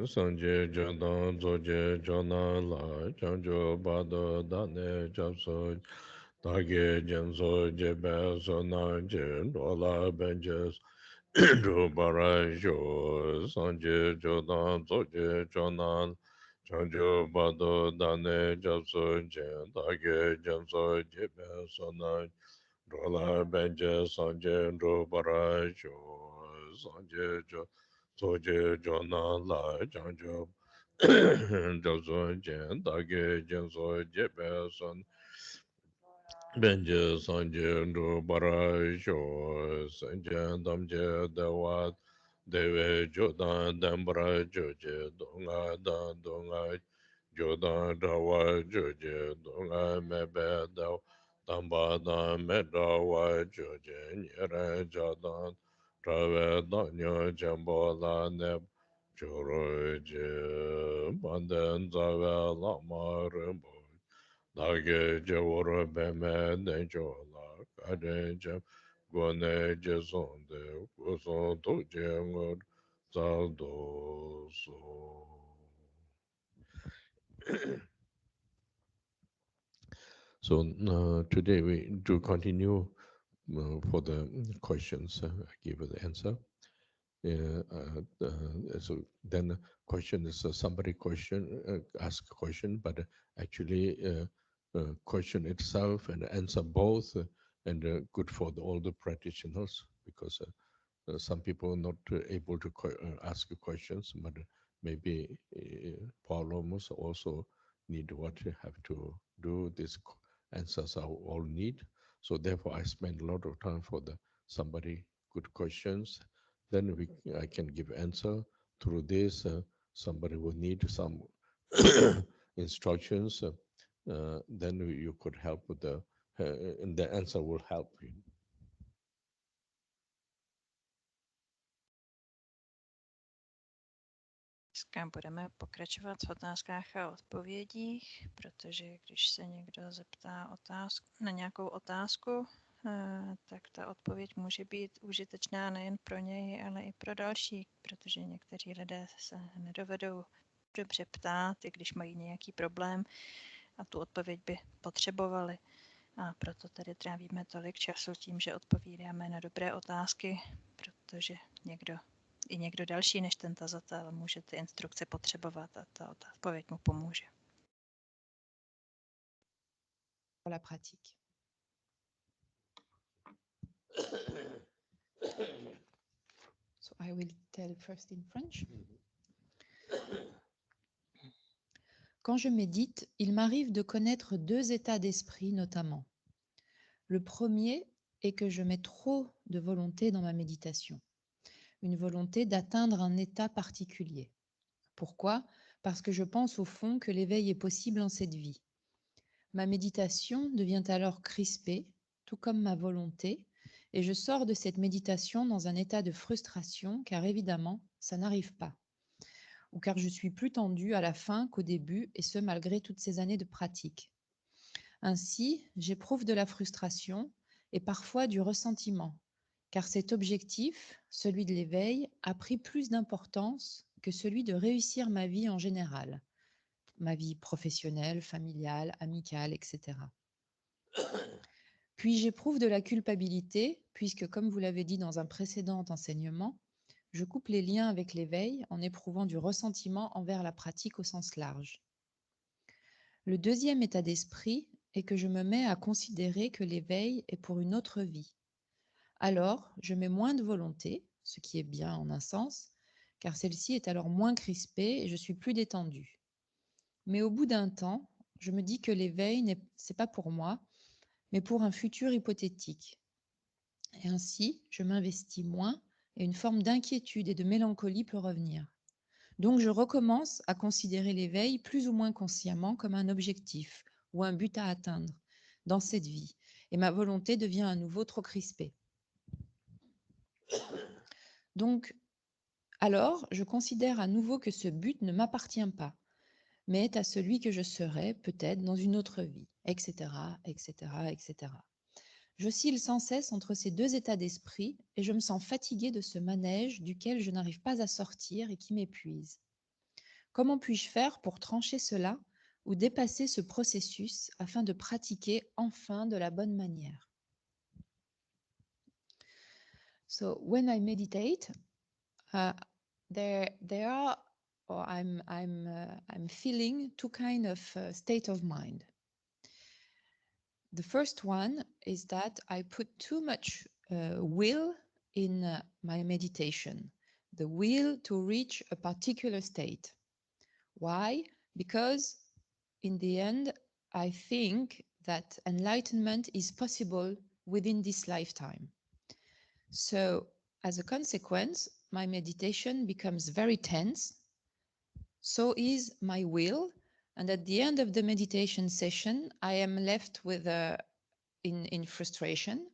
Sanje Jodan Zoje Jona La Janjo Bado Dane Japso Dage Jenso Jebe Sona Jen Dola Benjes Rubara Jo Sanje Jodan Zoje Jona Janjo Bado Dane Japso Jen Dage Jenso Jebe Sona Dola Benjes Sanje Rubara Jo Sanje Jo Soje Jona La Janjo Jozo Jen Dage Jenso Jebe Son Benje Sanje Ndo Bara Jo Sanje Damje Dewa Dewe Jodan Dambra Joje Donga Dan Donga Jodan Dawa Joje Donga Mebe Daw Damba Dan Medawa Joje Nyere Jadan Trawe Danyo Jambo La Neb Choro Je Banden Zawe Lama Rimbo Dage Jawara Beme Denjo La Kade Jam Gwane Jesonde Kuson To Jengod Zaldo So. So today we do continue for the questions. I give the answer. So then the question is somebody ask a question, but actually question itself and answer both, and good for all the practitioners, because some people are not able to ask questions, but maybe problems also need what you have to do. These answers are all need. So therefore, I spend a lot of time for somebody good questions. Then I can give answer through this. Somebody will need some instructions. Then you could help with and the answer will help you. Budeme pokračovat v otázkách a odpovědích, protože když se někdo zeptá na nějakou otázku, tak ta odpověď může být užitečná nejen pro něj, ale i pro další, protože někteří lidé se nedovedou dobře ptát, i když mají nějaký problém a tu odpověď by potřebovali. A proto tady trávíme tolik času tím, že odpovídáme na dobré otázky, protože někdo další než ten tazatel může ty instrukce potřebovat a ta odpověď mu pomůže. Pour la pratique. So I will tell first in French. Quand je médite, il m'arrive de connaître deux états d'esprit notamment. Le premier est que je mets trop de volonté dans ma méditation. Une volonté d'atteindre un état particulier. Pourquoi? Parce que je pense au fond que l'éveil est possible en cette vie. Ma méditation devient alors crispée, tout comme ma volonté, et je sors de cette méditation dans un état de frustration, car évidemment, ça n'arrive pas. Ou car je suis plus tendue à la fin qu'au début, et ce malgré toutes ces années de pratique. Ainsi, j'éprouve de la frustration et parfois du ressentiment, car cet objectif, celui de l'éveil, a pris plus d'importance que celui de réussir ma vie en général, ma vie professionnelle, familiale, amicale, etc. Puis j'éprouve de la culpabilité, puisque, comme vous l'avez dit dans un précédent enseignement, je coupe les liens avec l'éveil en éprouvant du ressentiment envers la pratique au sens large. Le deuxième état d'esprit est que je me mets à considérer que l'éveil est pour une autre vie. Alors, je mets moins de volonté, ce qui est bien en un sens, car celle-ci est alors moins crispée et je suis plus détendue. Mais au bout d'un temps, je me dis que l'éveil, c'est pas pour moi, mais pour un futur hypothétique. Et ainsi, je m'investis moins et une forme d'inquiétude et de mélancolie peut revenir. Donc, je recommence à considérer l'éveil plus ou moins consciemment comme un objectif ou un but à atteindre dans cette vie. Et ma volonté devient à nouveau trop crispée. Donc, alors, je considère à nouveau que ce but ne m'appartient pas, mais est à celui que je serai peut-être dans une autre vie, etc., etc., etc. J'oscille sans cesse entre ces deux états d'esprit et je me sens fatiguée de ce manège duquel je n'arrive pas à sortir et qui m'épuise. Comment puis-je faire pour trancher cela ou dépasser ce processus afin de pratiquer enfin de la bonne manière? So when I meditate, there are, or I'm feeling two kind of state of mind. The first one is that I put too much will in my meditation, the will to reach a particular state. Why? Because in the end, I think that enlightenment is possible within this lifetime. So as a consequence, my meditation becomes very tense. So is my will. And at the end of the meditation session, I am left with in frustration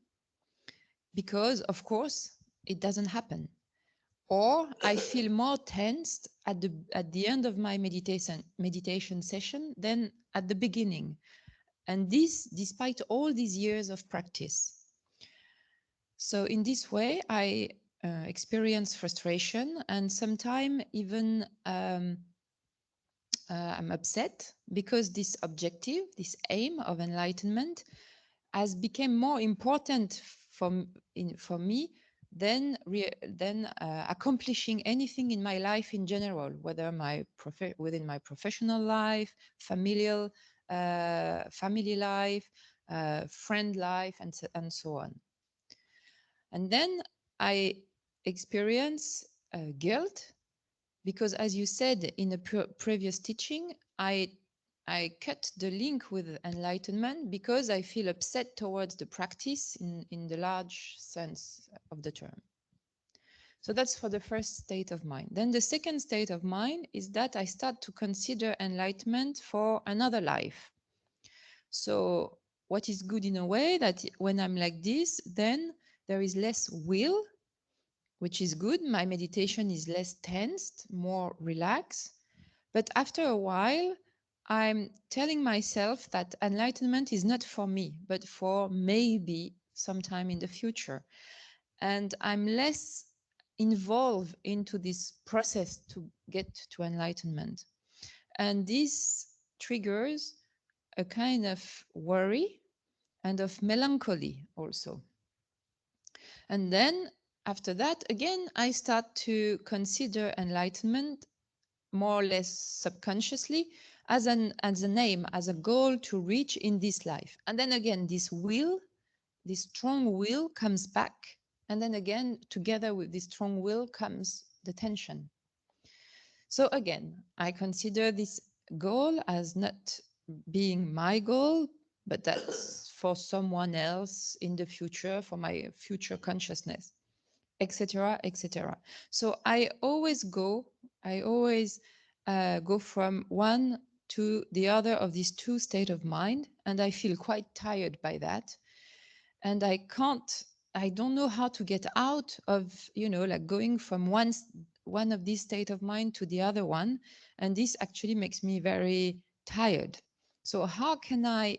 because, of course, it doesn't happen. Or I feel more tensed at the end of my meditation session than at the beginning. And this, despite all these years of practice. So in this way, I experience frustration, and sometimes even I'm upset because this objective, this aim of enlightenment has become more important for me than accomplishing anything in my life in general, whether within my professional life, family life, friend life, and so on. And then I experience guilt because, as you said in a previous teaching, I cut the link with enlightenment because I feel upset towards the practice in the large sense of the term. So that's for the first state of mind. Then the second state of mind is that I start to consider enlightenment for another life. So what is good in a way that when I'm like this, then there is less will, which is good. My meditation is less tensed, more relaxed. But after a while, I'm telling myself that enlightenment is not for me, but for maybe sometime in the future. And I'm less involved into this process to get to enlightenment. And this triggers a kind of worry and of melancholy also. And then after that, again, I start to consider enlightenment more or less subconsciously as an aim, as a goal to reach in this life. And then again, this will, this strong will comes back. And then again, together with this strong will comes the tension. So again, I consider this goal as not being my goal, but that's for someone else in the future, for my future consciousness, etc., etc. So I always go from one to the other of these two states of mind, and I feel quite tired by that. And I don't know how to get out of, like going from one of these state of mind to the other one. And this actually makes me very tired. So how can I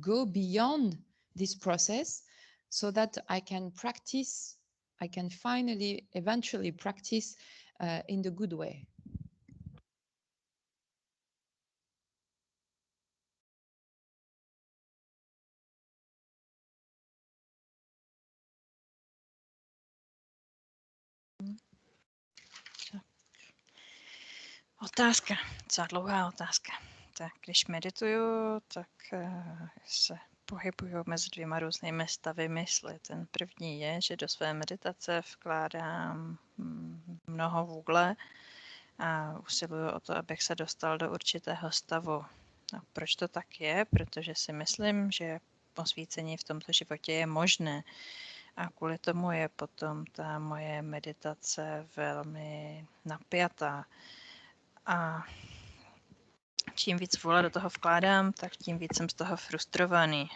go beyond this process so that I can eventually practice in the good way? Otázka, docela dlouhá otázka. Tak když medituju, tak se pohybuju mezi dvěma různými stavy mysli. Ten první je, že do své meditace vkládám mnoho vůle a usiluju o to, abych se dostal do určitého stavu. A proč to tak je? Protože si myslím, že osvícení v tomto životě je možné. A kvůli tomu je potom ta moje meditace velmi napjatá. A čím víc vůle do toho vkládám, tak tím víc jsem z toho frustrovaný.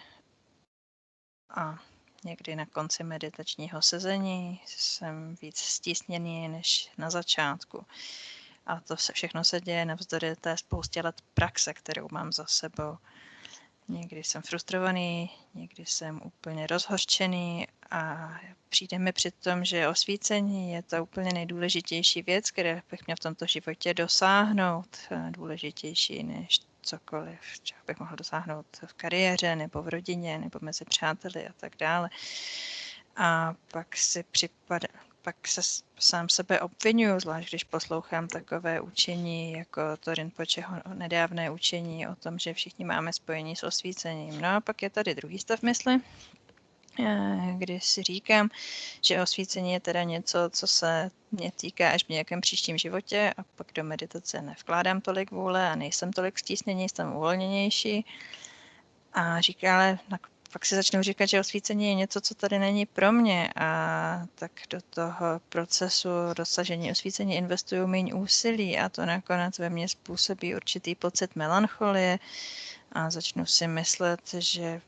A někdy na konci meditačního sezení jsem víc stísněný než na začátku. A to všechno se děje navzdory té spoustě let praxe, kterou mám za sebou. Někdy jsem frustrovaný, někdy jsem úplně rozhořčený a přijde mi při tom, že osvícení je to úplně nejdůležitější věc, které bych měl v tomto životě dosáhnout. Důležitější než cokoliv, čeho bych mohl dosáhnout v kariéře, nebo v rodině, nebo mezi přáteli a tak dále. A pak se sám sebe obvinuju, zvlášť když poslouchám takové učení, jako to Rinpočheho nedávné učení o tom, že všichni máme spojení s osvícením. No a pak je tady druhý stav mysli, kdy si říkám, že osvícení je teda něco, co se mě týká až v nějakém příštím životě a pak do meditace nevkládám tolik vůle a nejsem tolik stísněný, jsem uvolněnější. A říká, ale pak si začnou říkat, že osvícení je něco, co tady není pro mě a tak do toho procesu dosažení osvícení investuju méně úsilí a to nakonec ve mně způsobí určitý pocit melancholie a začnu si myslet, že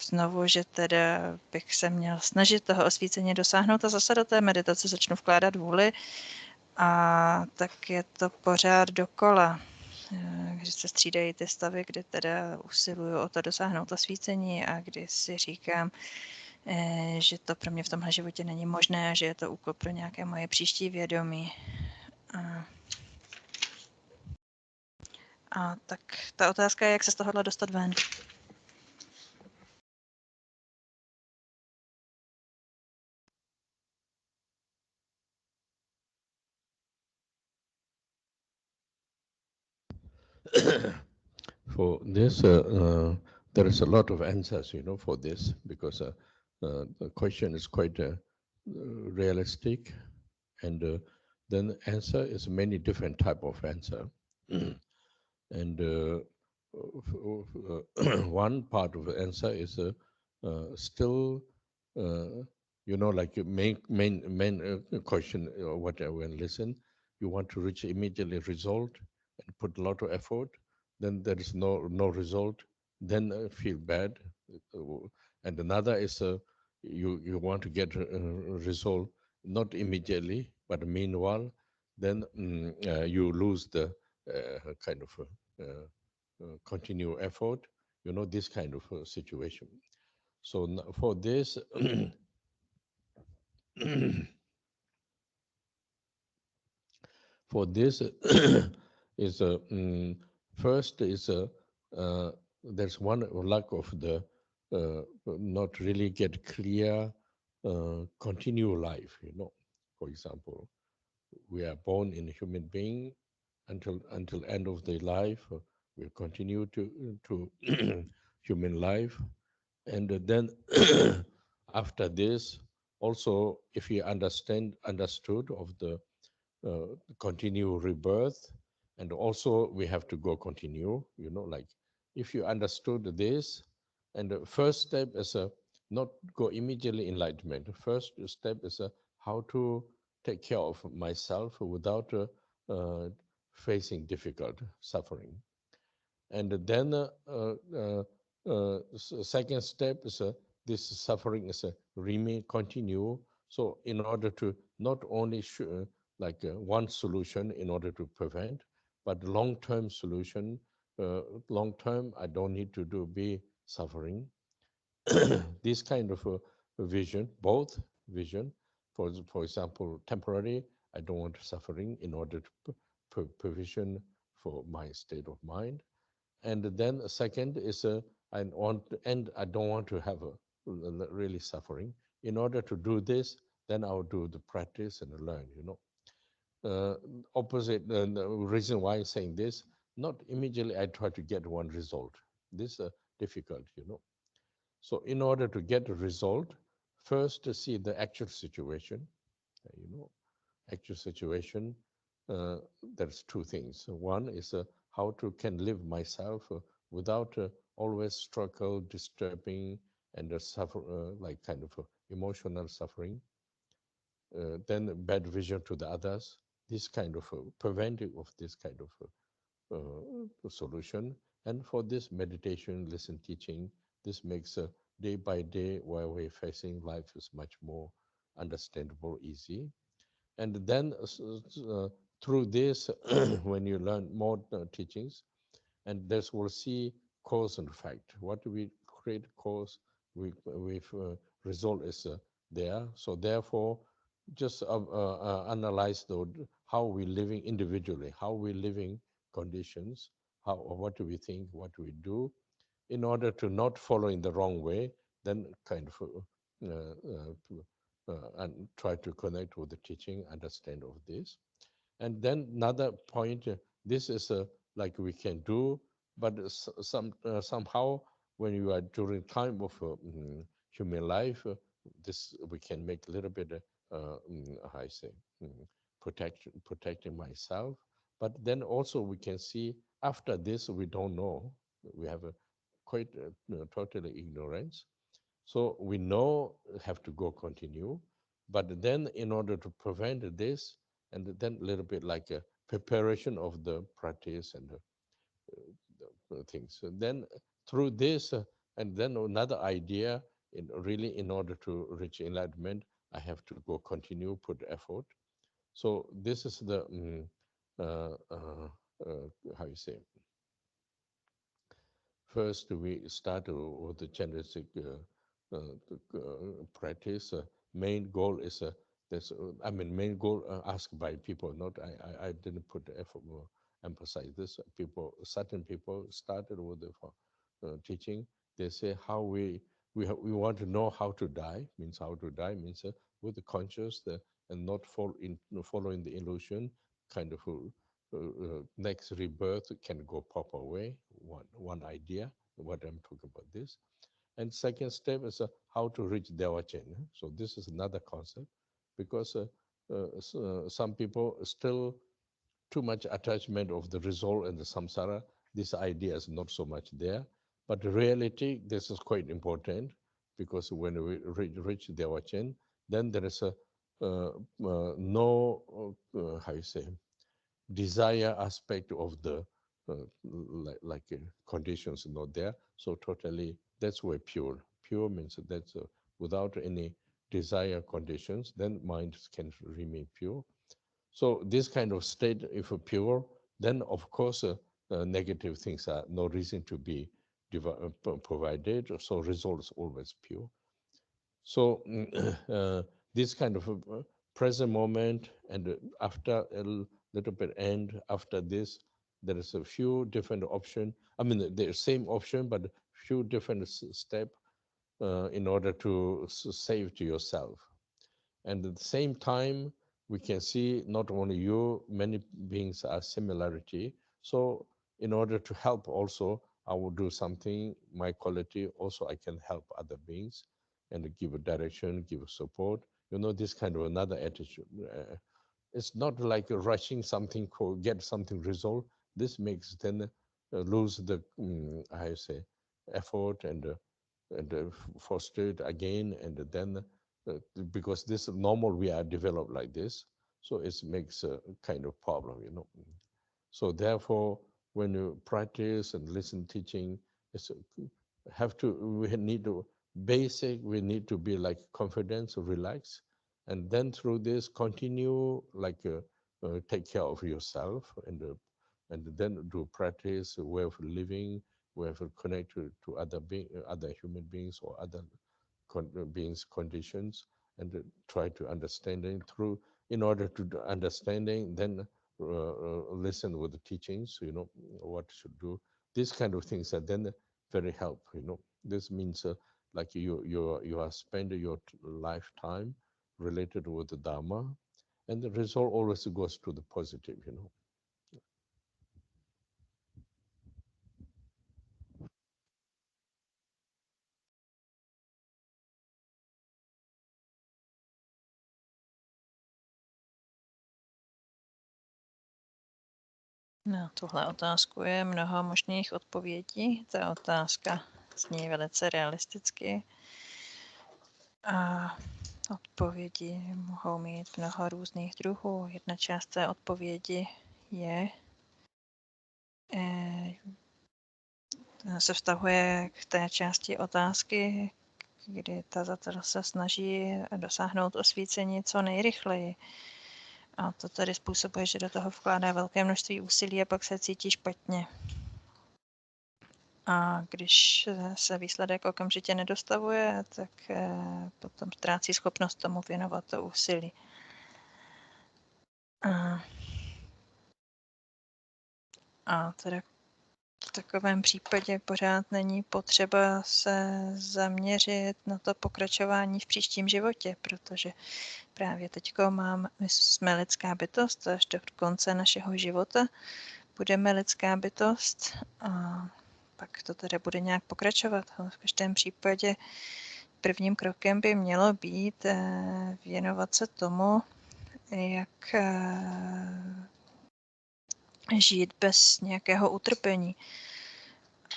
znovu, že teda bych se měl snažit toho osvícení dosáhnout a zase do té meditace začnu vkládat vůli a tak je to pořád dokola. Když se střídají ty stavy, kdy teda usiluju o to dosáhnout osvícení a kdy si říkám, že to pro mě v tomhle životě není možné a že je to úkol pro nějaké moje příští vědomí. A tak ta otázka je, jak se z tohohle dostat ven. For this, there is a lot of answers, for this, because the question is quite realistic, and then answer is many different type of answer. And one part of the answer is still, like main question, whatever, when listen, you want to reach immediately result and put a lot of effort, then there is no result, then feel bad. And another is you want to get a result not immediately, but meanwhile, then you lose the kind of continue effort, this kind of situation. So for this, for this is first is there's one lack of the not really get clear continue life. For example, we are born in a human being until end of the life. We continue to human life, and then after this, also if you understood of the continue rebirth, and also we have to go continue, like if you understood this, and the first step is not go immediately enlightenment. The first step is how to take care of myself without facing difficult suffering. And then second step is this suffering is remain continue. So in order to not only like one solution in order to prevent, but long-term solution, long-term, I don't need to be suffering. This kind of vision, both vision, for example, temporary, I don't want suffering in order to provision for my state of mind. And then second is I don't want to have really suffering. In order to do this, then I'll do the practice and learn, opposite, the reason why I'm saying this, not immediately I try to get one result. This is difficult, So in order to get a result, first to see the actual situation, actual situation, there's two things. One is how to can live myself without always struggle, disturbing, and suffer like kind of emotional suffering. Then bad vision to the others. This kind of preventing of this kind of solution. And for this meditation, listen, teaching, this makes day by day while we're facing life is much more understandable, easy. And then through this, when you learn more teachings, and this will see cause and effect. What we create cause, result is there. So therefore, just analyze how we living individually, how we living conditions, what do we think, what do we do, in order to not follow in the wrong way, then kind of and try to connect with the teaching, understand of this. And then another point, this is like we can do, but somehow when you are during time of human life, this we can make a little bit, how I say, protecting myself. But then also we can see after this, we don't know. We have a quite totally ignorance. So we know have to go continue, but then in order to prevent this, and then a little bit like a preparation of the practice and the things. So then through this, and then another idea, in order to reach enlightenment, I have to go continue, put effort. So this is the, how you say, first we start with the Chenreziga practice. Main goal is main goal asked by people. Not I didn't put the effort more emphasize this. Certain people started with the teaching. They say how we want to know how to die. Means how to die means with the conscious and not following the illusion. Kind of next rebirth can go proper way. One idea. What I'm talking about this. And second step is how to reach Dewachen. So this is another concept, because some people still too much attachment of the result and the samsara. This idea is not so much there, but the reality, this is quite important, because when we reach Dewachen, then there is a no, how you say, desire aspect of the conditions not there. So totally, that's where pure. Pure means that's without any desire conditions, then mind can remain pure. So this kind of state, if pure, then of course negative things are no reason to be provided. So result is always pure. So this kind of present moment, and after a little bit end, after this, there is a few different options. I mean, the same option, but few different steps in order to save to yourself. And at the same time, we can see not only you, many beings are similarity. So in order to help also, I will do something, my quality, also I can help other beings and give a direction, give a support. You know, this kind of another attitude. It's not like rushing something, get something resolved. This makes then lose the, I say, effort and fostered again, and then because this is normal, we are developed like this, so it makes a kind of problem, you know. So therefore, when you practice and listen teaching, it's we need to we need to be like confident, relax, and then through this continue like take care of yourself, and then do practice way of living, way of connect to other human beings or other beings conditions, and try to understanding through, in order to understanding, then listen with the teachings, you know, what should do. This kind of things are then very help, you know. This means like you are spending your lifetime related with the Dharma, and the result always goes to the positive, you know. Na tuhle otázku je mnoho možných odpovědí. Ta otázka zní velice realisticky. A odpovědi mohou mít mnoho různých druhů. Jedna část té odpovědi se vztahuje k té části otázky, kdy tazatel se snaží dosáhnout osvícení co nejrychleji. A to tedy způsobuje, že do toho vkládá velké množství úsilí a pak se cítí špatně. A když se výsledek okamžitě nedostavuje, tak potom ztrácí schopnost tomu věnovat to úsilí. A teda v takovém případě pořád není potřeba se zaměřit na to pokračování v příštím životě, protože právě teď my jsme lidská bytost, až do konce našeho života budeme lidská bytost a pak to tedy bude nějak pokračovat. V každém případě prvním krokem by mělo být věnovat se tomu, jak žít bez nějakého utrpení.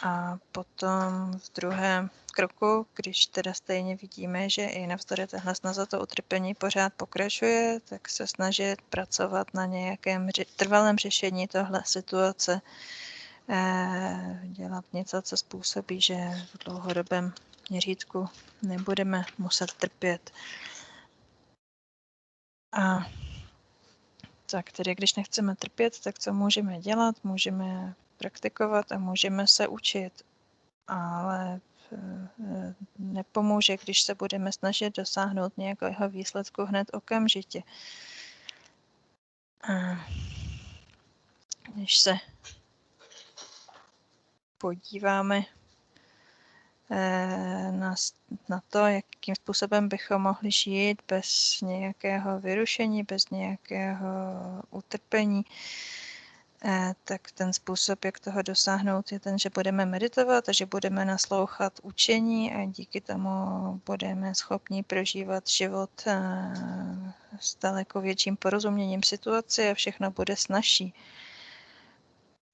A potom v druhém kroku, když teda stejně vidíme, že i navzdory téhle snaze to utrpení pořád pokračuje, tak se snažit pracovat na nějakém trvalém řešení tohle situace, dělat něco, co způsobí, že v dlouhodobém měřítku nebudeme muset trpět. A tak tedy, když nechceme trpět, tak co můžeme dělat? Můžeme praktikovat a můžeme se učit. Ale nepomůže, když se budeme snažit dosáhnout nějakého výsledku hned okamžitě. A když se podíváme na to, jakým způsobem bychom mohli žít bez nějakého vyrušení, bez nějakého utrpení, tak ten způsob, jak toho dosáhnout, je ten, že budeme meditovat a že budeme naslouchat učení a díky tomu budeme schopni prožívat život s daleko větším porozuměním situace a všechno bude snazší.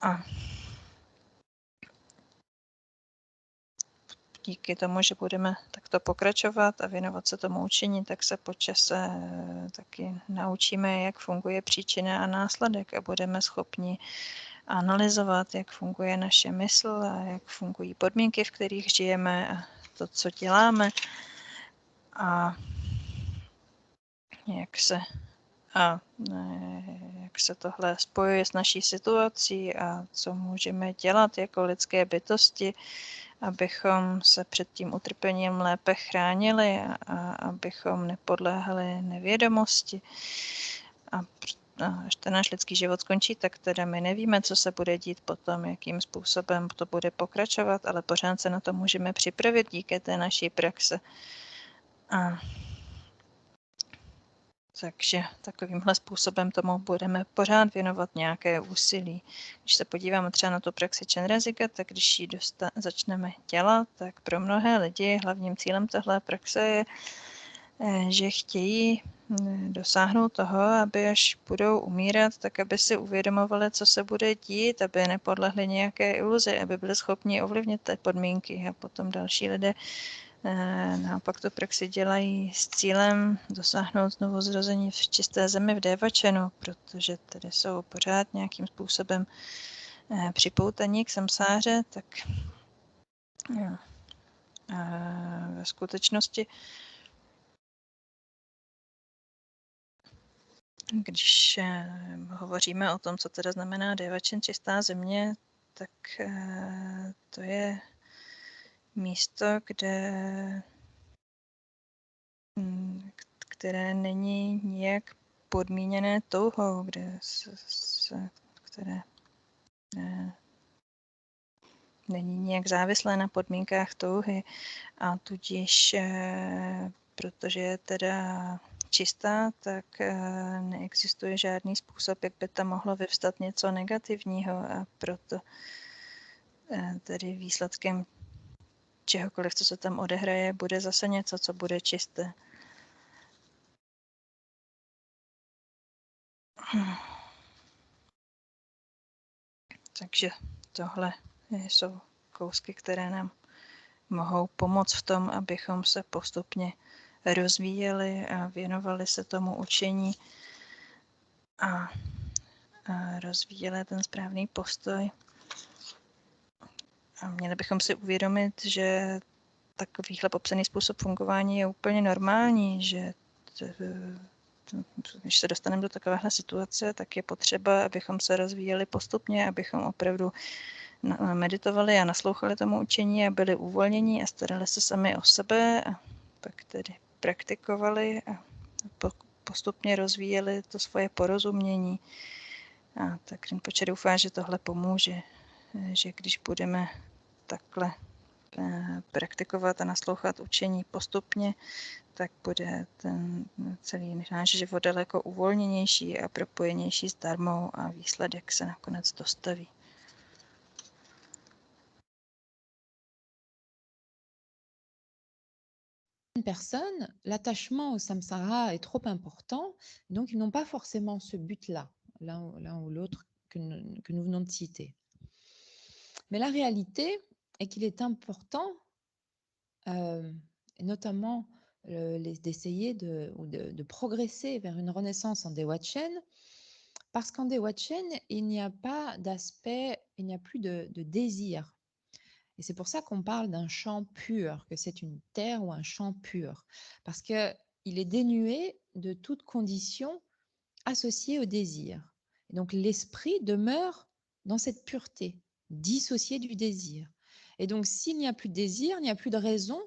A díky tomu, že budeme takto pokračovat a věnovat se tomu učení, tak se po čase taky naučíme, jak funguje příčina a následek a budeme schopni analyzovat, jak funguje naše mysl a jak fungují podmínky, v kterých žijeme a to, co děláme a jak se tohle spojuje s naší situací a co můžeme dělat jako lidské bytosti, abychom se před tím utrpením lépe chránili a abychom nepodléhali nevědomosti. A až ten náš lidský život skončí, tak teda my nevíme, co se bude dít potom, jakým způsobem to bude pokračovat, ale pořád se na to můžeme připravit díky té naší praxe. Takže takovýmhle způsobem tomu budeme pořád věnovat nějaké úsilí. Když se podíváme třeba na tu praxi Čenreziga, tak když ji začneme dělat, tak pro mnohé lidi hlavním cílem téhle praxe je, že chtějí dosáhnout toho, aby až budou umírat, tak aby si uvědomovali, co se bude dít, aby nepodlehli nějaké iluzi, aby byli schopni ovlivnit ty podmínky a potom další lidé naopak tu praxi dělají s cílem dosáhnout znovuzrození v čisté zemi v Devačenu, protože tady jsou pořád nějakým způsobem připoutaní k samsáře, tak ve skutečnosti, když hovoříme o tom, co teda znamená Devačen, čistá země, tak to je místo, které není nijak podmíněné touhou, které není nijak závislé na podmínkách touhy a tudíž, protože je teda čistá, tak neexistuje žádný způsob, jak by tam mohlo vyvstat něco negativního a proto tedy výsledkem čehokoliv, co se tam odehraje, bude zase něco, co bude čisté. Takže tohle jsou kousky, které nám mohou pomoct v tom, abychom se postupně rozvíjeli a věnovali se tomu učení a rozvíjeli ten správný postoj. A měli bychom si uvědomit, že takovýhle popsaný způsob fungování je úplně normální, že když se dostaneme do takovéhle situace, tak je potřeba, abychom se rozvíjeli postupně, abychom opravdu meditovali a naslouchali tomu učení a byli uvolnění a starali se sami o sebe a pak tedy praktikovali a postupně rozvíjeli to svoje porozumění. A tak Rinpoche doufá, že tohle pomůže, že když budeme takhle praktikovat a naslouchat učení postupně, tak bude ten celý náš život daleko uvolněnější a propojenější s dharmou a výsledek se nakonec dostaví. Personnes, l'attachement au samsara est trop important, donc ils n'ont pas forcément ce but-là, l'un ou l'autre que nous venons de citer. Mais la réalité est qu'il est important, et notamment d'essayer de progresser vers une renaissance en Dewachen, parce qu'en Dewachen, il n'y a pas d'aspect, il n'y a plus de désir. Et c'est pour ça qu'on parle d'un champ pur, que c'est une terre ou un champ pur, parce qu'il est dénué de toute condition associée au désir. Et donc l'esprit demeure dans cette pureté, dissocié du désir. Et donc s'il n'y a plus de désir, il n'y a plus de raison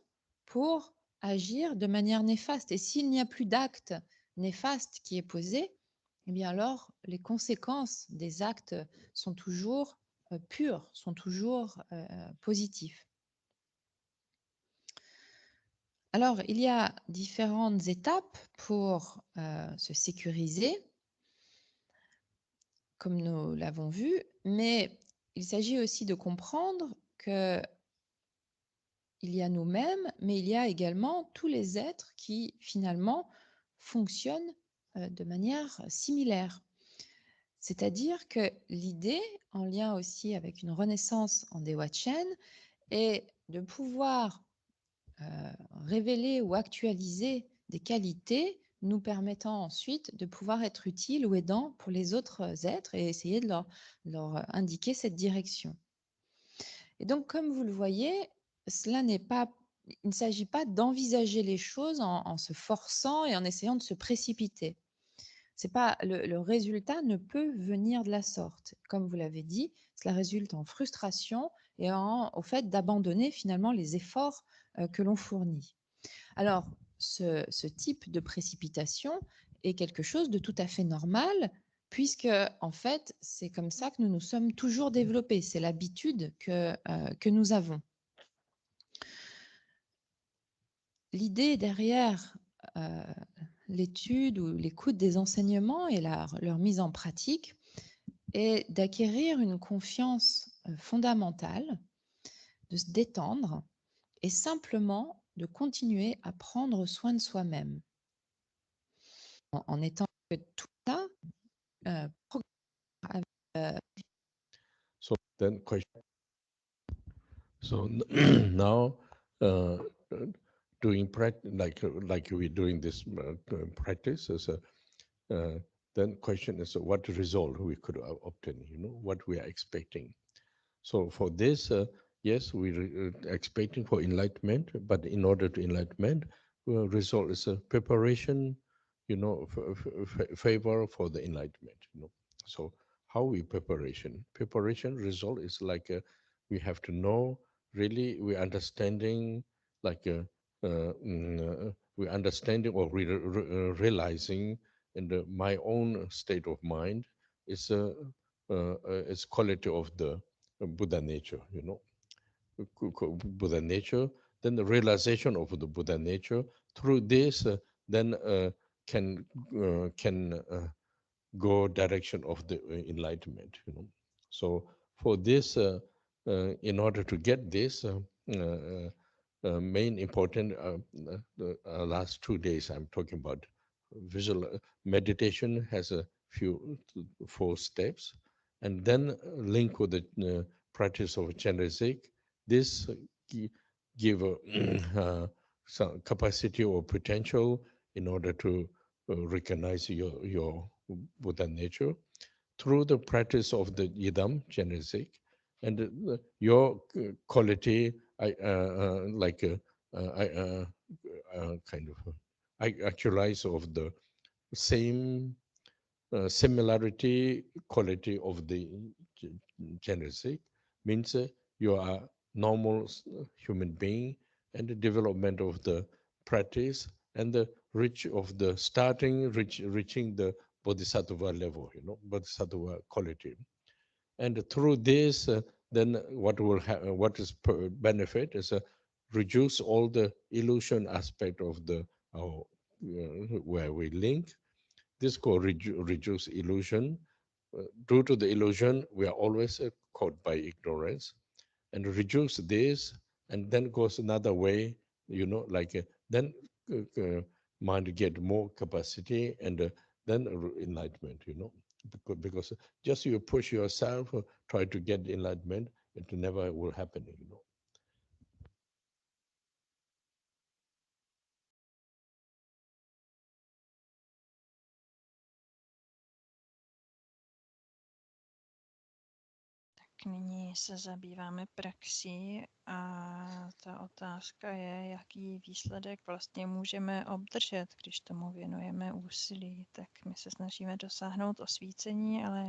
pour agir de manière néfaste. Et s'il n'y a plus d'acte néfaste qui est posé, eh bien alors les conséquences des actes sont toujours purs, sont toujours positifs. Alors, il y a différentes étapes pour se sécuriser, comme nous l'avons vu, mais il s'agit aussi de comprendre que il y a nous-mêmes, mais il y a également tous les êtres qui, finalement, fonctionnent de manière similaire. C'est-à-dire que l'idée, en lien aussi avec une renaissance en Dewachen, est de pouvoir révéler ou actualiser des qualités nous permettant ensuite de pouvoir être utiles ou aidants pour les autres êtres et essayer de leur indiquer cette direction. Et donc, comme vous le voyez, il ne s'agit pas d'envisager les choses en se forçant et en essayant de se précipiter. C'est pas, le résultat ne peut venir de la sorte. Comme vous l'avez dit, cela résulte en frustration et au fait d'abandonner finalement les efforts que l'on fournit. Alors, ce type de précipitation est quelque chose de tout à fait normal, puisque en fait, c'est comme ça que nous nous sommes toujours développés. C'est l'habitude que nous avons. L'idée derrière l'étude ou l'écoute des enseignements et leur mise en pratique est d'acquérir une confiance fondamentale, de se détendre et simplement de continuer à prendre soin de soi-même. En étant que tout ça So then question. So now doing practice like we're doing this practice as then question is what result we could obtain, what we are expecting. So for this, yes, we're expecting for enlightenment, but in order to enlightenment, result is a preparation, favor for the enlightenment. So how we preparation result is like we have to know really we're understanding like we're understanding or realizing in my own state of mind is quality of the Buddha nature, Buddha nature, then the realization of the Buddha nature through this then can go direction of the enlightenment, So for this, in order to get this, main important last 2 days I'm talking about visual meditation has a few 4 steps, and then link with the practice of Chenreziga. This give some capacity or potential in order to recognize your Buddha nature through the practice of the Yidam Chenreziga, and your quality I actualize of the same similarity quality of the Chenreziga, means you are normal human being, and the development of the practice and the reaching the bodhisattva level, bodhisattva quality. And through this, then what is benefit is reduce all the illusion aspect of the where we link. This called reduce illusion. Due to the illusion, we are always caught by ignorance, and reduce this, and then goes another way, then mind get more capacity, and then enlightenment, because just you push yourself, try to get enlightenment, it never will happen, Nyní se zabýváme praxí a ta otázka je, jaký výsledek vlastně můžeme obdržet, když tomu věnujeme úsilí. Tak my se snažíme dosáhnout osvícení, ale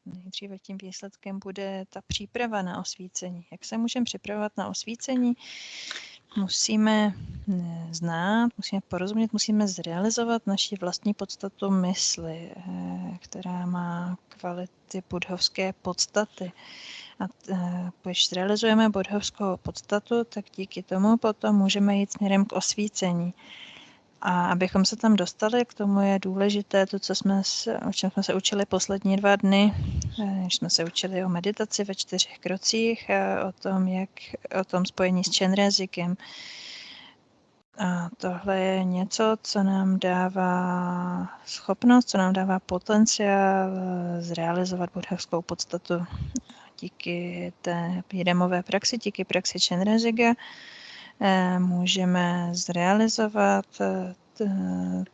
nejdříve tím výsledkem bude ta příprava na osvícení. Jak se můžeme připravovat na osvícení? Musíme znát, musíme porozumět, musíme zrealizovat naši vlastní podstatu mysli, která má kvality buddhovské podstaty. A když zrealizujeme buddhovskou podstatu, tak díky tomu potom můžeme jít směrem k osvícení. A abychom se tam dostali, k tomu je důležité to, o čem jsme se učili poslední 2 dny, když jsme se učili o meditaci ve 4 krocích, a o tom spojení s Čenrezigem. A tohle je něco, co nám dává schopnost, co nám dává potenciál zrealizovat buddhavskou podstatu. Díky té vědemové praxi, díky praxi Čenreziga, můžeme zrealizovat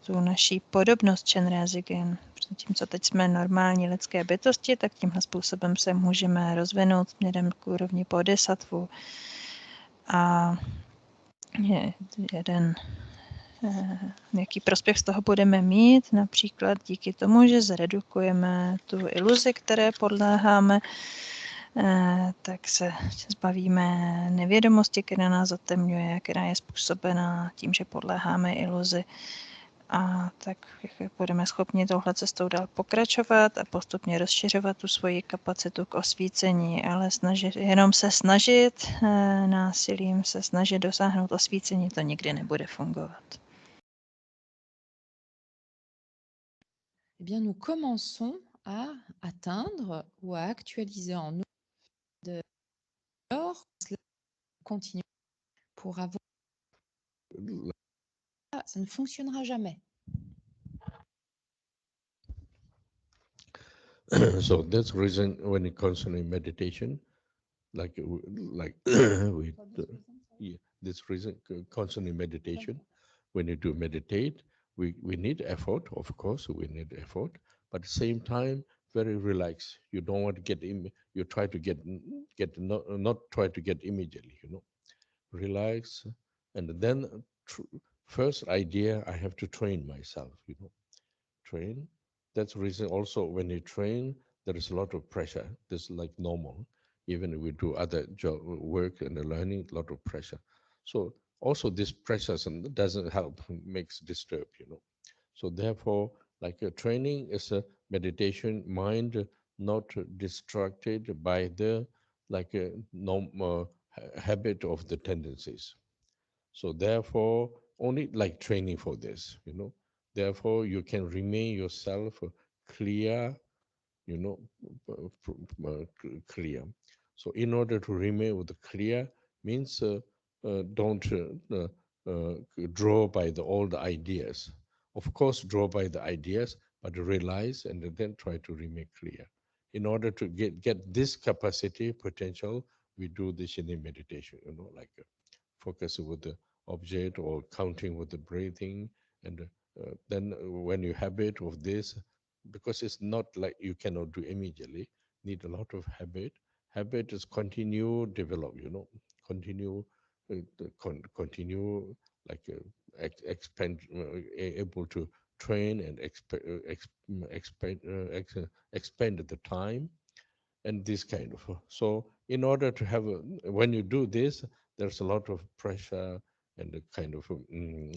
tu naší podobnost Čenrezigen. Zatímco teď jsme normální lidské bytosti, tak tímhle způsobem se můžeme rozvinout směrem k úrovni bodhisattvu. A jaký prospěch z toho budeme mít, například díky tomu, že zredukujeme tu iluzi, které podléháme, tak se zbavíme nevědomosti, která nás zatemňuje, která je způsobena tím, že podléháme iluzi. A tak budeme schopni touhle cestou dál pokračovat a postupně rozšiřovat tu svoji kapacitu k osvícení, ale jenom se snažit, násilím se snažit dosáhnout osvícení, to nikdy nebude fungovat. Eh bien, nous commençons à atteindre ou à actualiser en nous de l'or, continuer pour avoir. Ça ne fonctionnera jamais. So that's the reason when it comes to meditation, this reason constantly meditation, when you do meditate, we need effort, of course, we need effort, but at the same time, very relaxed. You don't want to get you try to get not try to get immediately, relax, and then first idea, I have to train myself, train. That's the reason also when you train, there is a lot of pressure. This is like normal. Even if we do other job, work and learning, a lot of pressure. So also this pressure doesn't help, makes disturb, So therefore, like a training is a meditation, mind not distracted by the habit of the tendencies. So therefore, only like training for this, Therefore, you can remain yourself clear, clear. So in order to remain with the clear means don't draw by all the ideas. Of course, draw by the ideas, but realize and then try to remain clear. In order to get this capacity, potential, we do this in the meditation, focus with the object or counting with the breathing. And then when you habit of this, because it's not like you cannot do immediately, need a lot of habit. Habit is continue develop, continue expand, able to train and expand the time, and this kind of. So in order to have, when you do this, there's a lot of pressure and a kind of in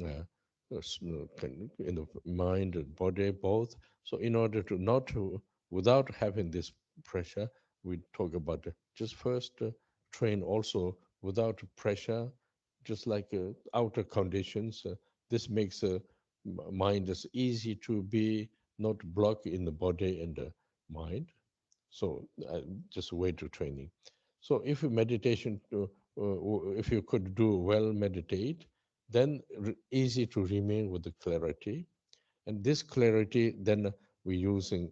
the mind and body both. So in order to not to, without having this pressure, we talk about just first train also without pressure, just like outer conditions. This makes the mind is easy to be not blocked in the body and the mind. So just a way to training. So if you meditation, if you could do well meditate, then easy to remain with the clarity. And this clarity, then we're using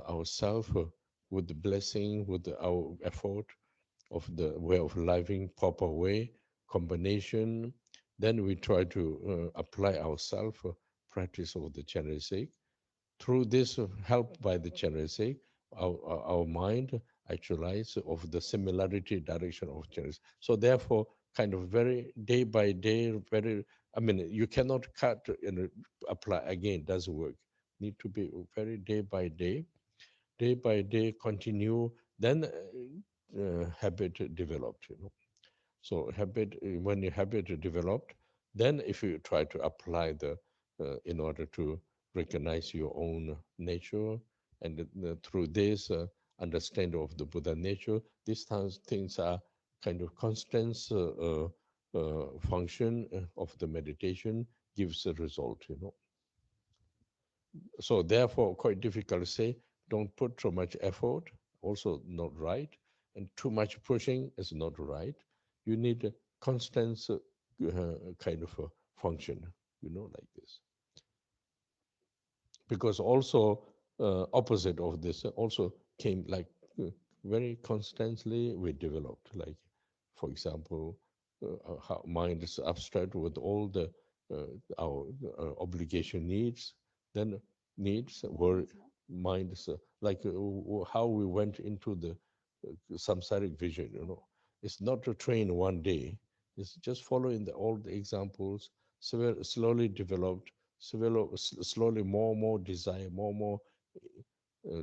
ourselves with the blessing, with our effort of the way of living, proper way, combination. Then we try to apply ourselves, practice of the Chenreziga. Through this, helped by the Chenreziga, our mind actualize of the similarity direction of Chenreziga. So therefore, kind of very day by day, very, I mean, you cannot cut and apply again, doesn't work. Need to be very day by day continue, then habit developed, you know. So habit, when your habit developed, then if you try to apply the, in order to recognize your own nature, and through this understanding of the Buddha nature, these things are kind of constant function of the meditation gives a result, you know. So therefore, quite difficult to say, don't put too much effort, also not right, and too much pushing is not right. You need a constant kind of a function, you know, like this. Because also opposite of this also came like very constantly we developed, like, for example, how mind is abstract with all the our obligation needs, then needs were minds like how we went into the samsaric vision, you know. It's not to train one day, it's just following all the examples, slowly developed, slowly more and more desire, more and more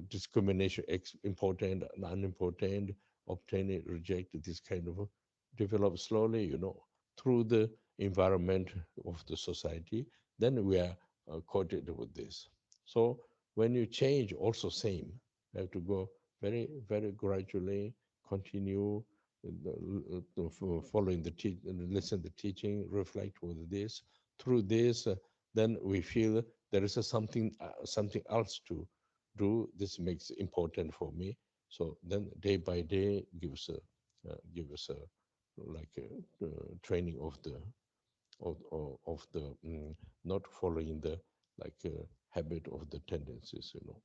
discrimination, important and unimportant, obtain it, reject it, this kind of develop slowly, you know, through the environment of the society. Then we are coated with this. So when you change, also same. You have to go very, very gradually, continue following the listen to the teaching, reflect with this. Through this, then we feel there is something else to do. This makes it important for me. So then day by day gives us a like a training of the not following the like habit of the tendencies, you know.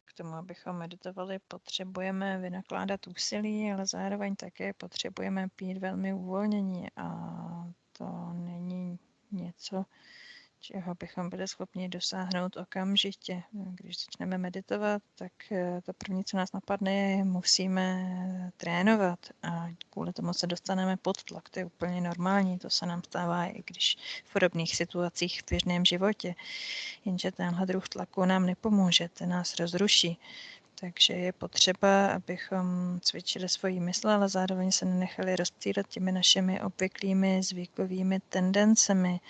K tomu, abychom meditovali, potřebujeme vynakládat úsilí, ale zároveň také potřebujeme být velmi uvolnění. A to není něco, čeho bychom byli schopni dosáhnout okamžitě. Když začneme meditovat, tak to první, co nás napadne, je, musíme trénovat a kvůli tomu se dostaneme pod tlak. To je úplně normální, to se nám stává, i když v podobných situacích v běžném životě. Jenže tenhle druh tlaku nám nepomůže, ten nás rozruší. Takže je potřeba, abychom cvičili svoji mysl, ale zároveň se nenechali rozptýlit těmi našimi obvyklými zvykovými tendencemi.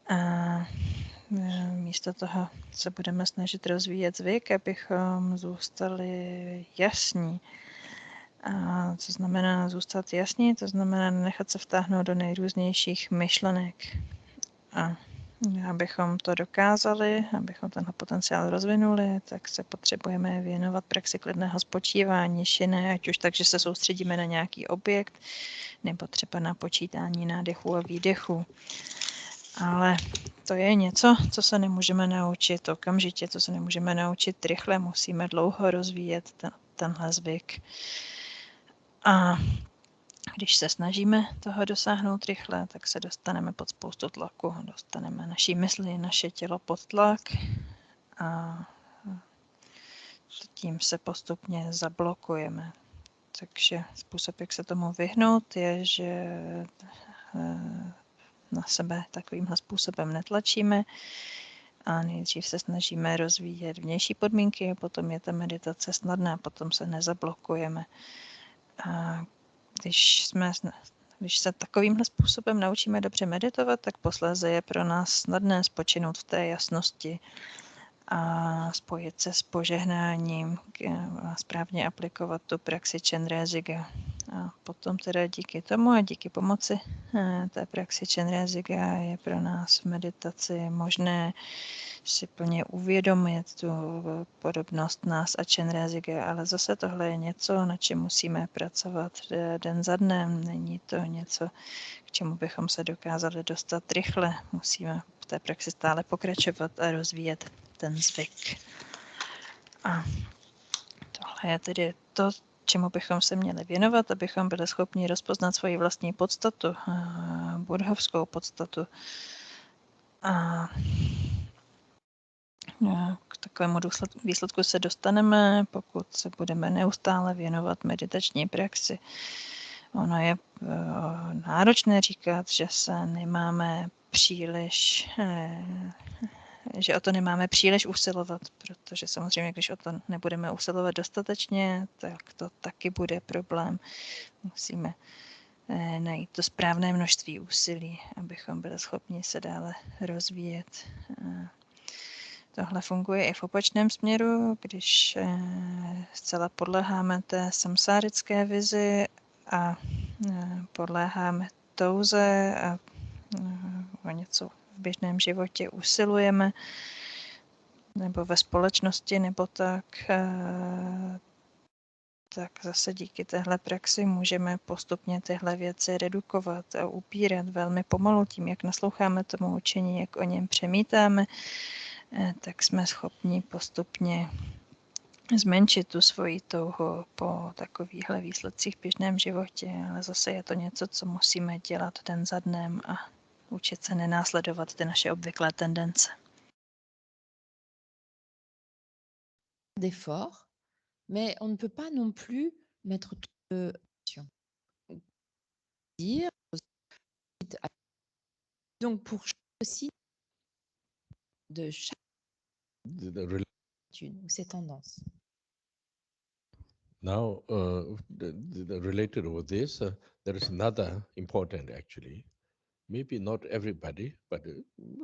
A místo toho se budeme snažit rozvíjet zvyk, abychom zůstali jasní. A co znamená zůstat jasní? To znamená nechat se vtáhnout do nejrůznějších myšlenek. A abychom to dokázali, abychom tenhle potenciál rozvinuli, tak se potřebujeme věnovat praxi klidného spočívání, šiny, ať už tak, že se soustředíme na nějaký objekt, nebo třeba na počítání nádechu a výdechu. Ale to je něco, co se nemůžeme naučit okamžitě, co se nemůžeme naučit rychle, musíme dlouho rozvíjet tenhle zvyk. A když se snažíme toho dosáhnout rychle, tak se dostaneme pod spoustu tlaku, dostaneme naší mysli, naše tělo pod tlak a tím se postupně zablokujeme. Takže způsob, jak se tomu vyhnout, je, že na sebe takovýmhle způsobem netlačíme a nejdřív se snažíme rozvíjet vnější podmínky, potom je ta meditace snadná, potom se nezablokujeme. A když se takovýmhle způsobem naučíme dobře meditovat, tak posléze je pro nás snadné spočinout v té jasnosti a spojit se s požehnáním a správně aplikovat tu praxi Čenreziga. A potom teda díky tomu a díky pomoci té praxi Čenreziga je pro nás v meditaci možné si plně uvědomit tu podobnost nás a Čenreziga, ale zase tohle je něco, na čem musíme pracovat den za dnem. Není to něco, k čemu bychom se dokázali dostat rychle. Musíme v té praxi stále pokračovat a rozvíjet ten zvyk. A tohle je tedy to, čemu bychom se měli věnovat, abychom byli schopni rozpoznat svoji vlastní podstatu, buddhovskou podstatu. A k takovému výsledku se dostaneme, pokud se budeme neustále věnovat meditační praxi. Ono je náročné říkat, že se nemáme příliš, že o to nemáme příliš usilovat, protože samozřejmě, když o to nebudeme usilovat dostatečně, tak to taky bude problém. Musíme najít to správné množství úsilí, abychom byli schopni se dále rozvíjet. Tohle funguje i v opačném směru, když zcela podléháme té samsárické vizi a podléháme touze a o něco v běžném životě usilujeme, nebo ve společnosti, nebo tak zase díky téhle praxi můžeme postupně tyhle věci redukovat a upírat velmi pomalu tím, jak nasloucháme tomu učení, jak o něm přemítáme, tak jsme schopni postupně zmenšit tu svoji touhu po takovýchhle výsledcích v běžném životě, ale zase je to něco, co musíme dělat den za dnem a učit se nenásledovat ty naše obvyklé tendence. D'efforts, mais on ne peut pas non plus mettre toute l'action. Donc pour aussi de chaque attitude ou ces tendances. Now, related with this, there is another important actually. Maybe not everybody, but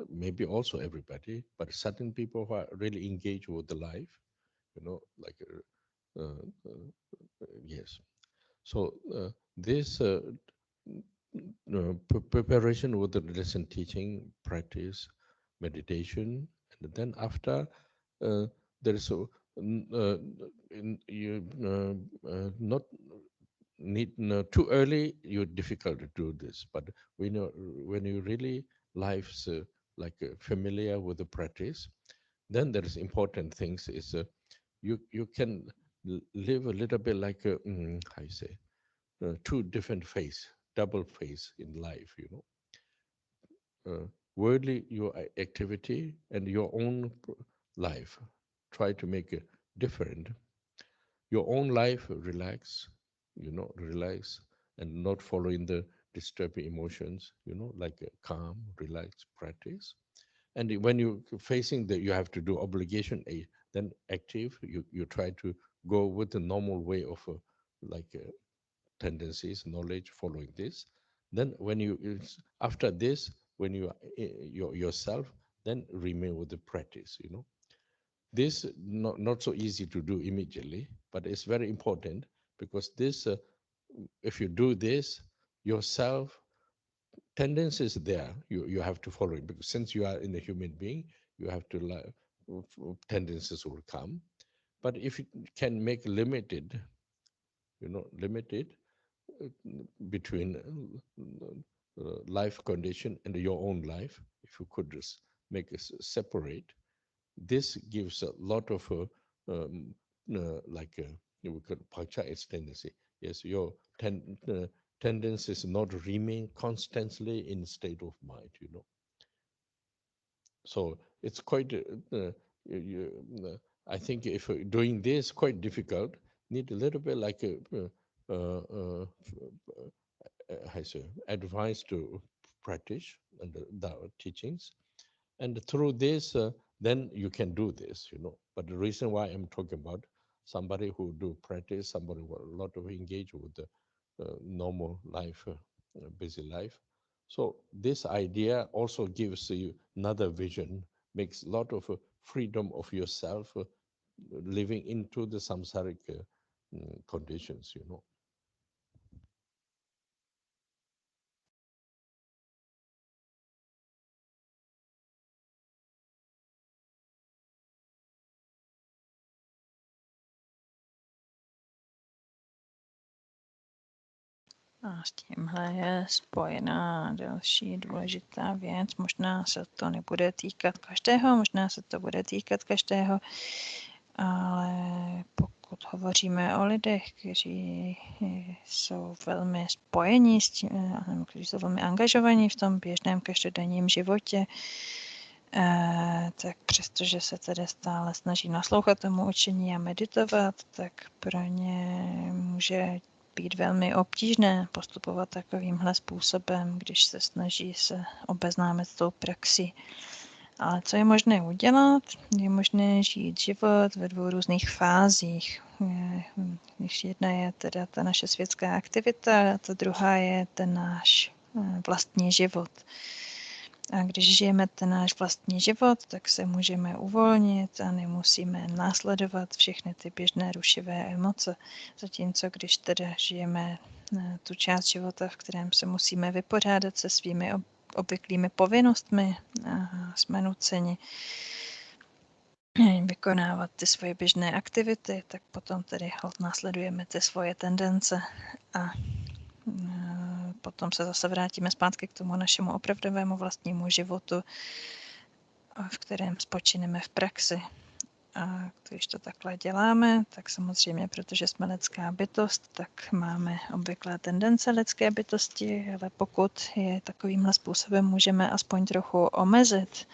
maybe also everybody, but certain people who are really engaged with the life, like, yes. So this preparation with the lesson teaching, practice, meditation, and then after there is not need too early. You're difficult to do this, but when you really life's like familiar with the practice, then there is important things. Is you can live a little bit like how you say two different phase, double phase in life. Worldly your activity and your own life. Try to make it different. Your own life, relax, relax and not following the disturbing emotions, like a calm, relaxed practice. And when you're facing that you have to do obligation, then active, you try to go with the normal way of tendencies, knowledge, following this. Then when after this, when you yourself, then remain with the practice, This not so easy to do immediately, but it's very important because this, if you do this yourself, tendency is there. You have to follow it because since you are in a human being, you have to tendencies will come. But if you can make limited between life condition and your own life, if you could just make it separate. This gives a lot of we could puncture its tendency. Yes, your tendencies not remain constantly in state of mind, you know. So it's quite, I think if doing this quite difficult, need a little bit like advice to practice and the teachings. And through this, then you can do this, you know. But the reason why I'm talking about somebody who do practice, somebody who a lot of engage with the normal life, busy life. So this idea also gives you another vision, makes a lot of freedom of yourself living into the samsaric conditions, you know. A s tímhle je spojená další důležitá věc. Možná se to nebude týkat každého, možná se to bude týkat každého, ale pokud hovoříme o lidech, kteří jsou velmi spojení s tím, kteří jsou velmi angažovaní v tom běžném každodenním životě, tak přestože se tedy stále snaží naslouchat tomu učení a meditovat, tak pro ně může být velmi obtížné postupovat takovýmhle způsobem, když se snaží se obeznámit s tou praxí. Ale co je možné udělat? Je možné žít život ve dvou různých fázích. Když jedna je teda ta naše světská aktivita, a ta druhá je ten náš vlastní život. A když žijeme ten náš vlastní život, tak se můžeme uvolnit a nemusíme následovat všechny ty běžné rušivé emoce. Zatímco když teda žijeme tu část života, v kterém se musíme vypořádat se svými obvyklými povinnostmi, a jsme nuceni vykonávat ty svoje běžné aktivity, tak potom tedy následujeme ty svoje tendence a potom se zase vrátíme zpátky k tomu našemu opravdovému vlastnímu životu, v kterém spočineme v praxi. A když to takhle děláme, tak samozřejmě, protože jsme lidská bytost, tak máme obvyklé tendence lidské bytosti, ale pokud je takovýmhle způsobem můžeme aspoň trochu omezit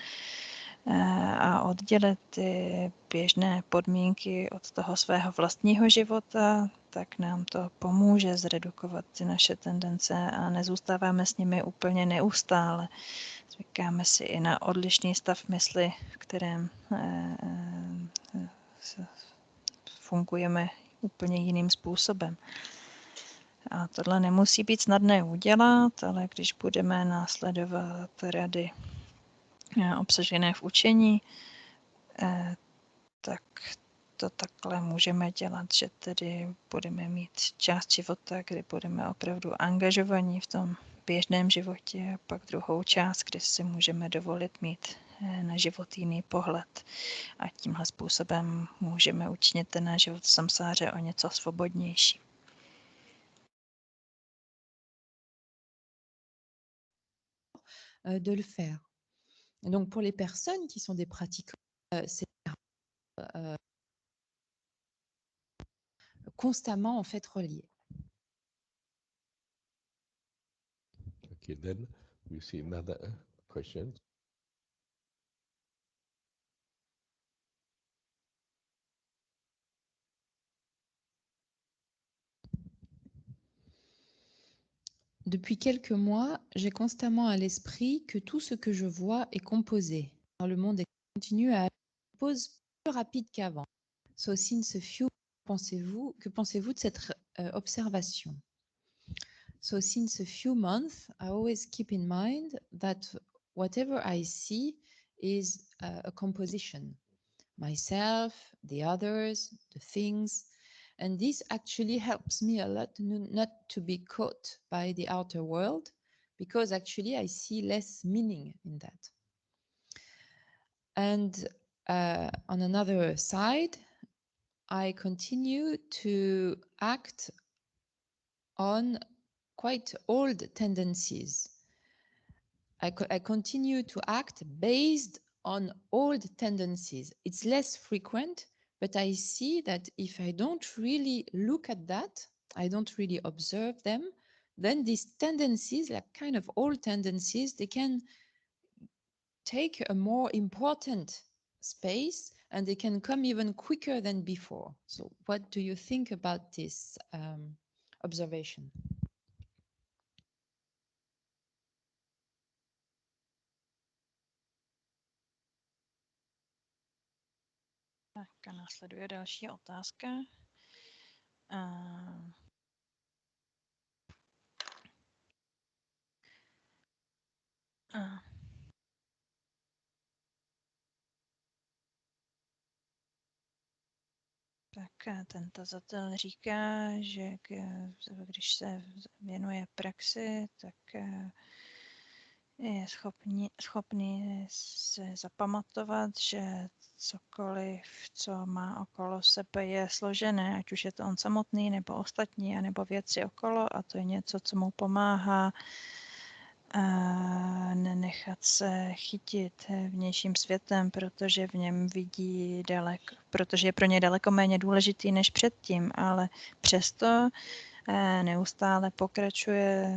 a oddělit ty běžné podmínky od toho svého vlastního života, tak nám to pomůže zredukovat ty naše tendence a nezůstáváme s nimi úplně neustále. Zvykáme si i na odlišný stav mysli, v kterém fungujeme úplně jiným způsobem. A tohle nemusí být snadné udělat, ale když budeme následovat rady obsažené v učení, tak to takhle můžeme dělat, že tedy budeme mít část života, kdy budeme opravdu angažovaní v tom běžném životě a pak druhou část, kdy si můžeme dovolit mít na život jiný pohled. A tímhle způsobem můžeme učinit ten náš život v samsáře o něco svobodnější. De le faire. Donc pour les personnes qui sont des pratiquants, c'est constamment en fait relié. Okay, then we see another question. Depuis quelques mois, j'ai constamment à l'esprit que tout ce que je vois est composé. Le monde continue à une pause plus rapide qu'avant. So since a few, que pensez-vous de cette observation? So since a few months, I always keep in mind that whatever I see is a composition. Myself, the others, the things. And this actually helps me a lot not to be caught by the outer world, because actually I see less meaning in that. And on another side, I continue to act on quite old tendencies. I continue to act based on old tendencies. It's less frequent, but I see that if I don't really look at that, I don't really observe them, then these tendencies, like kind of old tendencies, they can take a more important space and they can come even quicker than before. So what do you think about this observation? Tak a následuje další otázka. Tak ten tazatel říká, že když se věnuje praxi, tak je schopný se zapamatovat, že cokoliv, co má okolo sebe, je složené, ať už je to on samotný, nebo ostatní, anebo věci okolo, a to je něco, co mu pomáhá nenechat se chytit vnějším světem, protože v něm vidí daleko, protože je pro ně daleko méně důležitý než předtím, ale přesto neustále pokračuje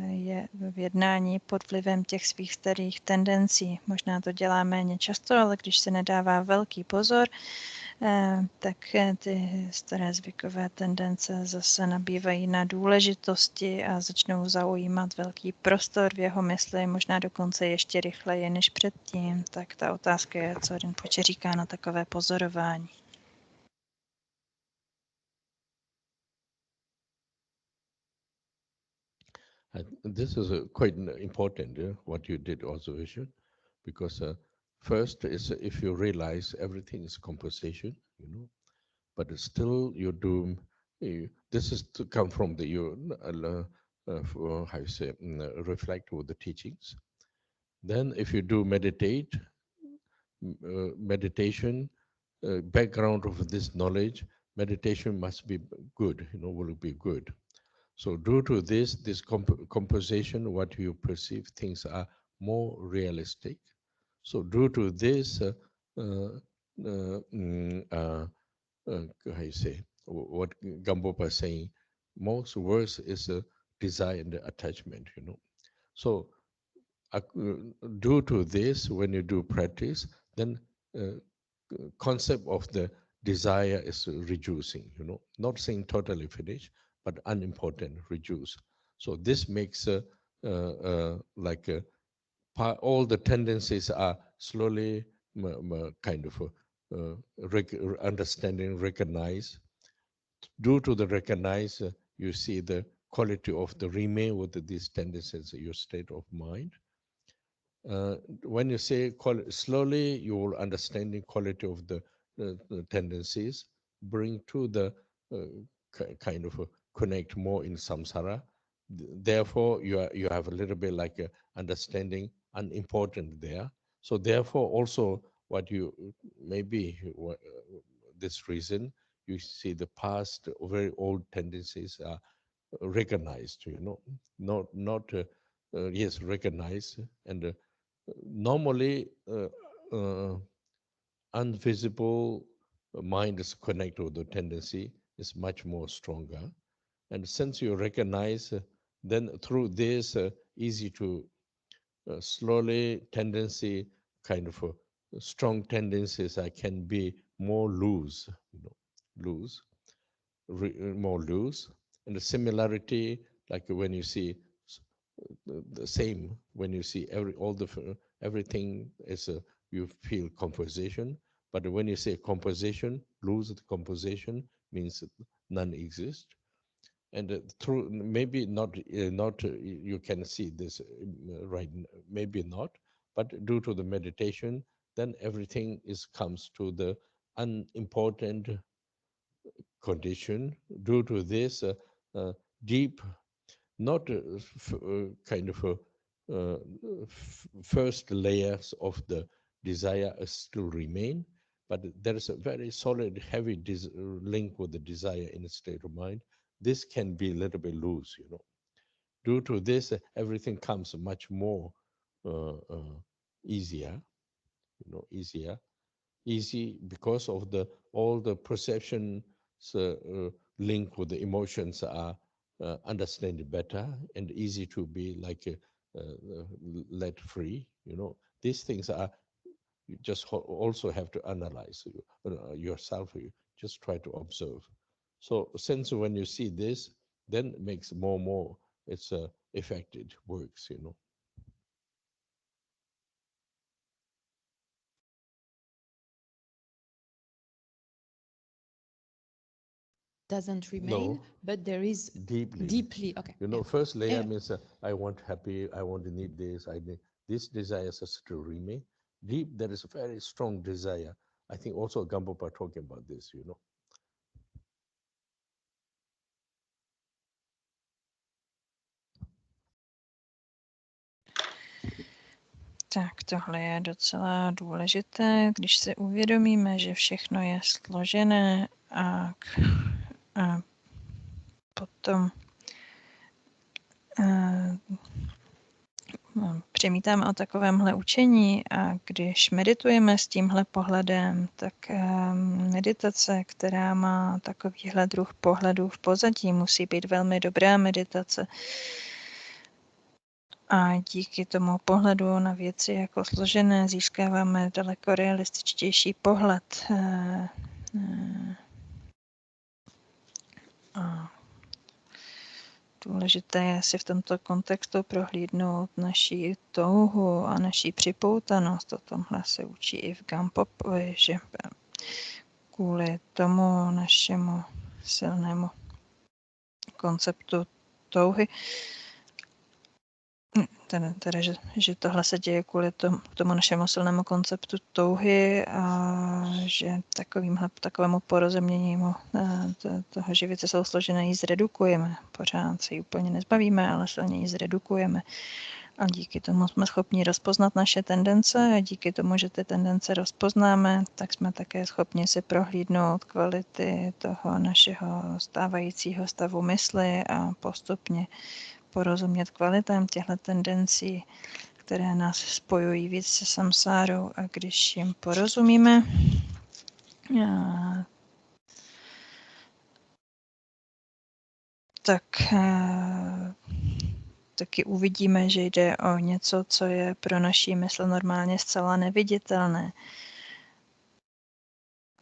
je v jednání pod vlivem těch svých starých tendencí. Možná to dělá méně často, ale když se nedává velký pozor, tak ty staré zvykové tendence zase nabývají na důležitosti a začnou zaujímat velký prostor v jeho mysli, možná dokonce ještě rychleji než předtím. Tak ta otázka je, co Rinpoče říká na takové pozorování. This is quite important, what you did observation, because first is if you realize everything is composition, but still you do. This is to come from the how you say reflect with the teachings. Then, if you do meditation, background of this knowledge, meditation must be good. Will be good. So due to this composition, what you perceive, things are more realistic. So due to this, how you say, what Gambopa is saying, most worse is desire and attachment, So due to this, when you do practice, then concept of the desire is reducing, not saying totally finish, but unimportant, reduce. So this makes like all the tendencies are slowly kind of understanding, recognize. Due to the recognize, you see the quality of the remain with these tendencies, your state of mind. When you say slowly, you will understand the quality of the tendencies, bring to the kind of connect more in samsara. Therefore, you have a little bit like understanding unimportant there. So therefore, also what you maybe this reason you see the past very old tendencies are recognized. Not yes, recognized, and normally invisible mind is connected with the tendency is much more stronger. And since you recognize, then through this, easy to slowly tendency, kind of strong tendencies, I can be more loose, more loose. And the similarity, like when you see the same, when you see everything is you feel composition, but when you say composition, lose the composition means none exist. And through maybe not you can see this right, maybe not, but due to the meditation, then everything comes to the unimportant condition. Due to this deep, not kind of first layers of the desire still remain, but there is a very solid, heavy link with the desire in a state of mind. This can be a little bit loose, Due to this, everything comes much more easier, easy because of all the perceptions linked with the emotions are understand it better and easy to be like let free. You know, these things are, you just also have to analyze yourself. You just try to observe. So since when you see this, then it makes more it's effective works, you know. Doesn't remain, No, but there is deeply. Okay. You know, first layer means I want happy, I want to need this, I need this desire has to remain. Deep, there is a very strong desire. I think also Gampopa talking about this, you know. Tak tohle je docela důležité, když si uvědomíme, že všechno je složené a potom přemítáme o takovémhle učení a když meditujeme s tímhle pohledem, tak meditace, která má takovýhle druh pohledu v pozadí, musí být velmi dobrá meditace. A díky tomu pohledu na věci jako složené získáváme daleko realističtější pohled. A důležité je si v tomto kontextu prohlídnout naši touhu a naši připoutanost. O tomhle se učí i v Gampopovi, že kvůli tomu našemu silnému konceptu touhy, že tohle se děje kvůli tomu našemu silnému konceptu touhy a že takovému porozumění toho, že věci jsou složené, ji zredukujeme. Pořád se ji úplně nezbavíme, ale silně ji zredukujeme. A díky tomu jsme schopni rozpoznat naše tendence a díky tomu, že ty tendence rozpoznáme, tak jsme také schopni si prohlídnout kvality toho našeho stávajícího stavu mysli a postupně porozumět kvalitám těchto tendencí, které nás spojují víc se samsárou, a když jim porozumíme, tak taky uvidíme, že jde o něco, co je pro naši mysl normálně zcela neviditelné.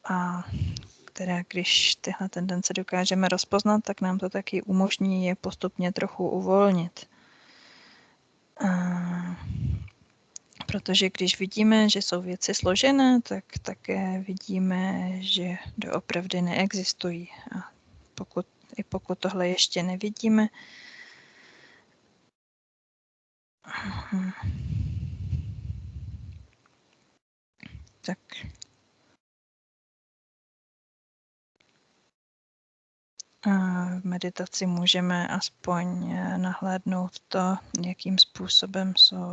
A které, když tyhle tendence dokážeme rozpoznat, tak nám to taky umožní je postupně trochu uvolnit. Protože když vidíme, že jsou věci složené, tak také vidíme, že doopravdy neexistují. A pokud tohle ještě nevidíme, tak v meditaci můžeme aspoň nahlédnout to, jakým způsobem jsou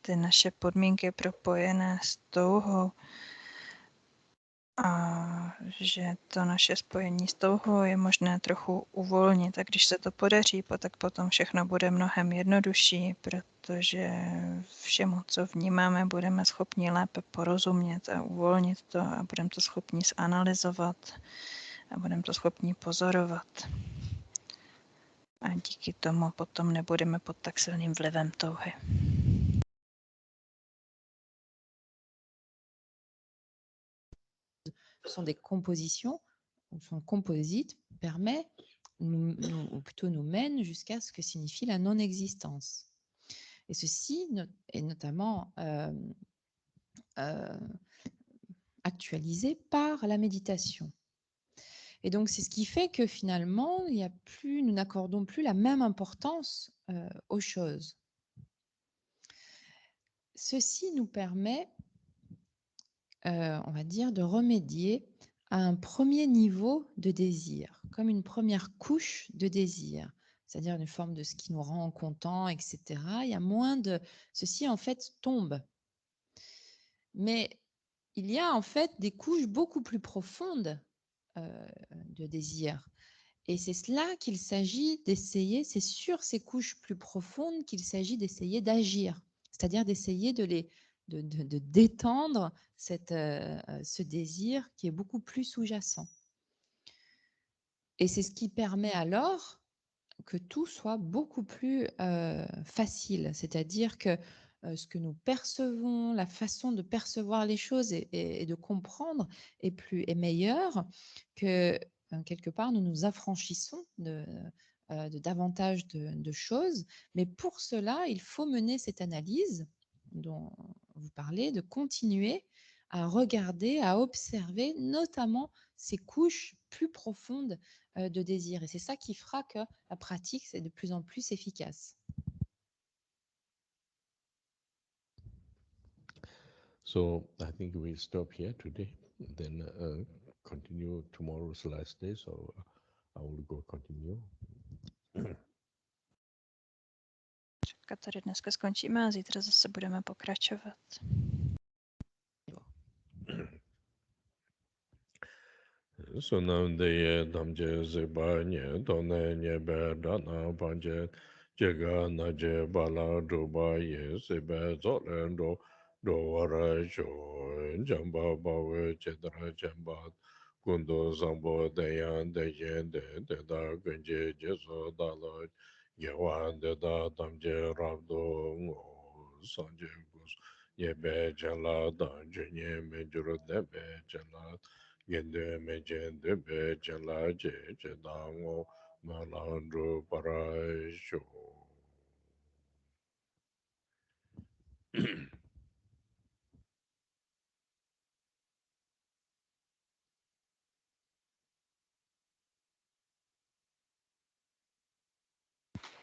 ty naše podmínky propojené s touhou a že to naše spojení s touhou je možné trochu uvolnit. A když se to podaří, tak potom všechno bude mnohem jednodušší, protože všemu, co vnímáme, budeme schopni lépe porozumět a uvolnit to a budeme to schopni zanalyzovat a budeme to schopni pozorovat. A díky tomu potom nebudeme pod tak silným vlivem touhy. Sont des compositions, son composite permet, ou plutôt nous mène jusqu'à ce que signifie la non-existence. Et ceci est notamment actualisé par la méditation. Et donc, c'est ce qui fait que finalement, nous n'accordons plus la même importance aux choses. Ceci nous permet, on va dire, de remédier à un premier niveau de désir, comme une première couche de désir, c'est-à-dire une forme de ce qui nous rend content, etc. Il y a moins de... Ceci, en fait, tombe. Mais il y a, en fait, des couches beaucoup plus profondes de désir. Et c'est cela qu'il s'agit d'essayer, c'est sur ces couches plus profondes qu'il s'agit d'essayer d'agir, c'est-à-dire d'essayer de détendre ce désir qui est beaucoup plus sous-jacent. Et c'est ce qui permet alors que tout soit beaucoup plus facile. C'est-à-dire que ce que nous percevons, la façon de percevoir les choses et de comprendre est meilleure, que quelque part nous nous affranchissons de davantage de choses. Mais pour cela, il faut mener cette analyse dont vous parlez, de continuer à regarder, à observer notamment ces couches plus profondes de désir. Et c'est ça qui fera que la pratique, c'est de plus en plus efficace. So I think we stop here today, then continue tomorrow's last day. So I will go continue. Tady dneska skončíme a zítra zase budeme pokračovat. Sunam deye damje ziba nye tone nye berda na panje jega na je bala duba ye sibe zolen do wara sho jamba bawe chedra jamba kundo zambo deyan deyen de da genje jeso dalo yewan de da damje rabdo ngo sanje gus yebe jala da jenye mejuro debe jala Yende mejende be jala je dango malandro parasho.